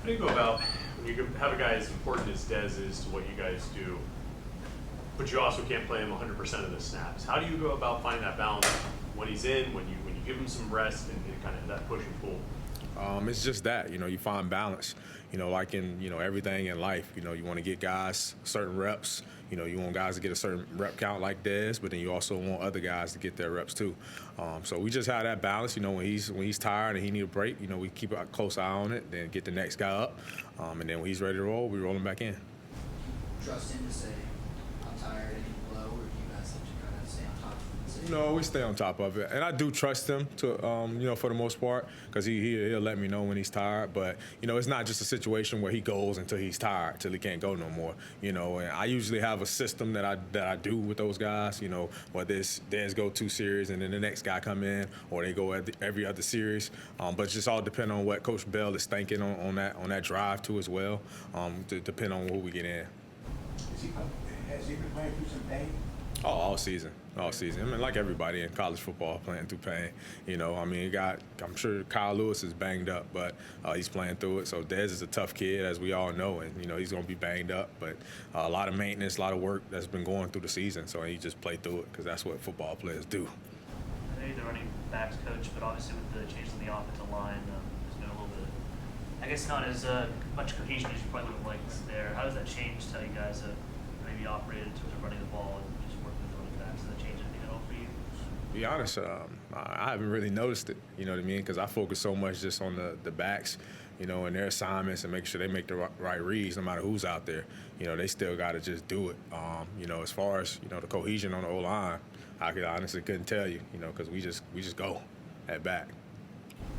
do you go about when you have a guy as important as Dez is to what you guys do, but you also can't play him 100% of the snaps? How do you go about finding that balance when he's in, when you give him some rest, and kind of that push and pull? It's just that, you find balance, like in, everything in life. You want to get guys certain reps. You want guys to get a certain rep count like Dez, but then you also want other guys to get their reps too. So we just have that balance. When he's tired and he need a break, we keep a close eye on it, then get the next guy up. And then when he's ready to roll, we roll him back in. Trust him to say, I'm tired and below, or do you guys have to kind of stay on top of it and say, No, we stay on top of it, and I do trust him to, for the most part, because he'll let me know when he's tired. But it's not just a situation where he goes until he's tired, till he can't go no more. And I usually have a system that I do with those guys. Whether it's Dez go 2 series and then the next guy come in, or they go every other series. But it's just all depend on what Coach Bell is thinking on that drive too as well. To depend on who we get in. Has he been playing through some pain? Oh, all season. I mean, like everybody in college football, playing through pain. I'm sure Kyle Lewis is banged up, but he's playing through it. So Dez is a tough kid, as we all know, and he's going to be banged up. But a lot of maintenance, a lot of work that's been going through the season. So he just played through it because that's what football players do. I know you're the running backs coach, but obviously with the changes in the offensive line, there's been a little bit, I guess, not as much cohesion as you probably would have liked there. How does that change how you guys have maybe operated in terms of running the ball and just working with the running backs? Does that change anything at all for you? To be honest, I haven't really noticed it, you know what I mean? Because I focus so much just on the backs, and their assignments and make sure they make the right reads no matter who's out there. They still got to just do it. As far as, the cohesion on the O-line, I honestly couldn't tell you, because we just go at back.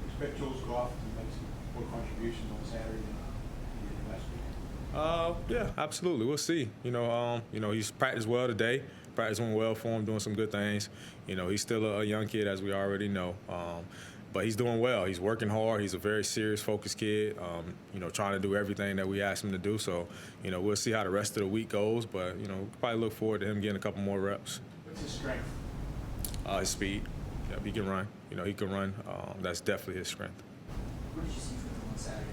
Expect Jules Goff to make some more contributions on Saturday than he did last week? Yeah, absolutely. We'll see. He's practiced well today. Practice went well for him, doing some good things. He's still a young kid, as we already know. But he's doing well. He's working hard. He's a very serious, focused kid, trying to do everything that we asked him to do. So, we'll see how the rest of the week goes. But, probably look forward to him getting a couple more reps. What's his strength? His speed. Yep, he can run. He can run. That's definitely his strength. what did you see from him on Saturday?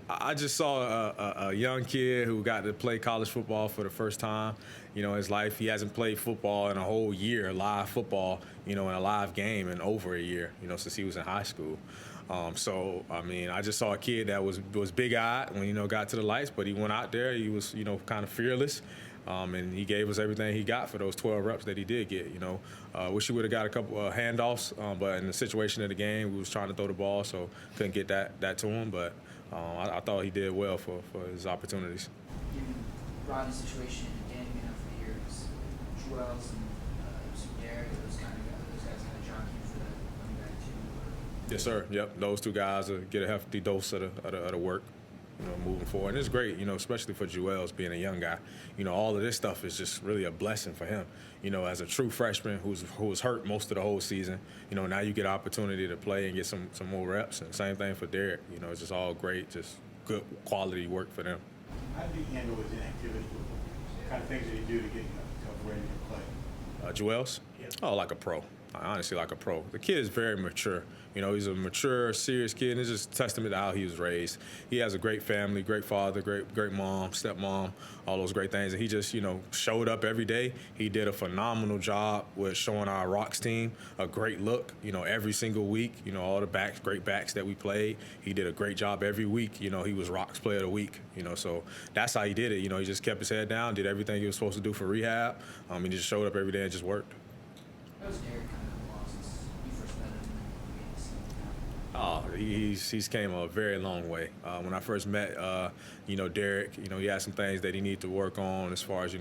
I just saw a young kid who got to play college football for the first time, in his life. He hasn't played football in a whole year, live football, in a live game in over a year, since he was in high school. I just saw a kid that was big-eyed when, got to the lights, but he went out there. He was, kind of fearless. And he gave us everything he got for those 12 reps that he did get. Wish he would have got a couple of handoffs, but in the situation of the game, we was trying to throw the ball, so couldn't get that to him. But I thought he did well for his opportunities. Given Rodney's situation and Danny being out for the year, Joel's and Derek, those guys kind of jockey for that running back too. Yes, sir. Yep, those two guys will get a hefty dose of the work. Moving forward. And it's great, especially for Joel's being a young guy. All of this stuff is just really a blessing for him. As a true freshman who was hurt most of the whole season, now you get an opportunity to play and get some more reps. And same thing for Derek. It's just all great, just good quality work for them. How did he handle his inactivity? What kind of things did he do to get himself ready to play? Joel's? Yeah. Oh, like a pro. Honestly, like a pro. The kid is very mature. He's a mature, serious kid, and it's just a testament to how he was raised. He has a great family, great father, great mom, stepmom, all those great things. And he just, showed up every day. He did a phenomenal job with showing our Rocks team a great look, every single week. All the great backs that we played. He did a great job every week. He was Rocks Player of the Week, so that's how he did it. He just kept his head down, did everything he was supposed to do for rehab. He just showed up every day and just worked. How was Derek kind of along since you first met him and began to see him? Oh, he's came a very long way. When I first met, Derek, he had some things that he needed to work on as far as,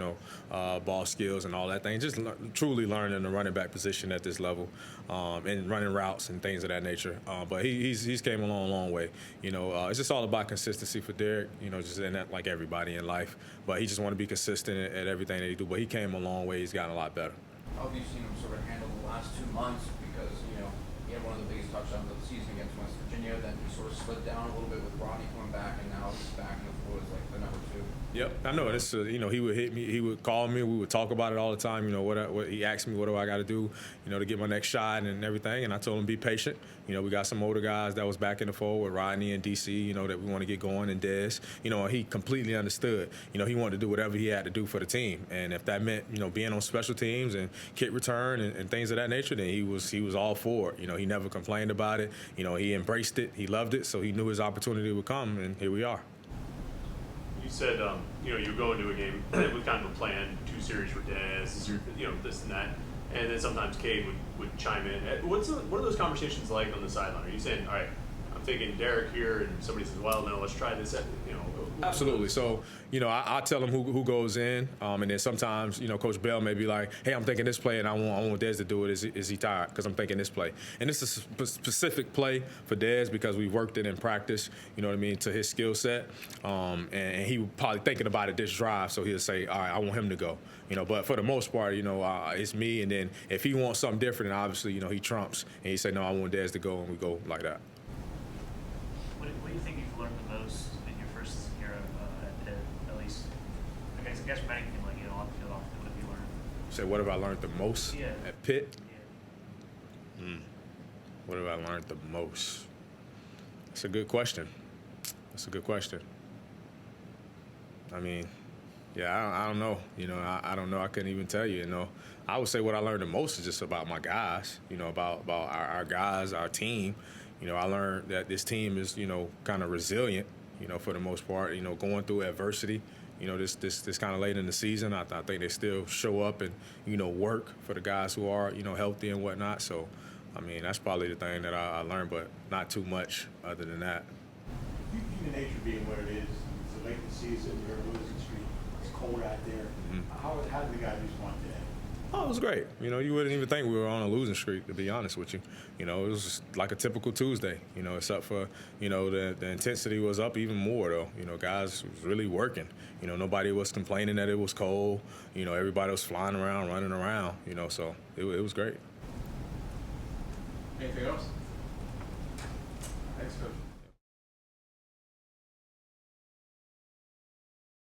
ball skills and all that thing. Just truly learning the running back position at this level and running routes and things of that nature. But he's came a long way. It's just all about consistency for Derek, just in that, like everybody in life. But he just want to be consistent at everything that he do. But he came a long way. He's gotten a lot better. How have you seen him sort of handle the last 2 months? Because, he had one of the biggest touchdowns of the season against West Virginia. Then he sort of slid down a little bit with Rodney coming back, and now he's back in the fold as like the number 2. Yep, I know. This, you know, he would hit me. He would call me. We would talk about it all the time. You know, what he asked me, what do I got to do, you know, to get my next shot and everything. And I told him, be patient. You know, we got some older guys that was back in the fold with Rodney and DC. You know, that we want to get going, and Dez. You know, he completely understood. You know, he wanted to do whatever he had to do for the team, and if that meant, you know, being on special teams and kick return and things of that nature, then he was all for it. You know, he never complained about it. You know, he embraced it. He loved it. So he knew his opportunity would come, and here we are. You said, you know, you go into a game with kind of a plan, 2 series for Dez, you know, this and that, and then sometimes Cade would chime in. What are those conversations like on the sideline? Are you saying, all right, I'm thinking Derek here, and somebody says, well, no, let's try this, you know? Absolutely. So, you know, I tell them who goes in, and then sometimes, you know, Coach Bell may be like, hey, I'm thinking this play, and I want Dez to do it. Is he tired? Because I'm thinking this play. And this is a specific play for Dez because we worked it in practice, you know what I mean, to his skill set. And he was probably thinking about it this drive, so he'll say, all right, I want him to go. You know, but for the most part, you know, it's me. And then if he wants something different, then obviously, you know, he trumps. And he say, no, I want Dez to go, and we go like that. What do you think you've learned the most in your first year at Pitt, at least? I guess from anything, like, you know, off the field, what have you learned? Say, what have I learned the most at Pitt? Yeah. What have I learned the most? That's a good question. That's a good question. I mean, yeah, I don't know. You know, I don't know. I couldn't even tell you, you know. I would say what I learned the most is just about my guys, you know, about our guys, our team. You know, I learned that this team is, you know, kind of resilient, you know, for the most part, you know, going through adversity. You know, this kind of late in the season, I think they still show up and, you know, work for the guys who are, you know, healthy and whatnot. So, I mean, that's probably the thing that I learned, but not too much other than that. Human nature being what it is, it's late in the season, you're losing streak, it's cold out there. How did the guys respond to that? Oh, it was great. You know, you wouldn't even think we were on a losing streak, to be honest with you. You know, it was just like a typical Tuesday, you know, except for, you know, the intensity was up even more, though. You know, guys was really working. You know, nobody was complaining that it was cold. You know, everybody was flying around, running around, you know, so it was great. Anything else?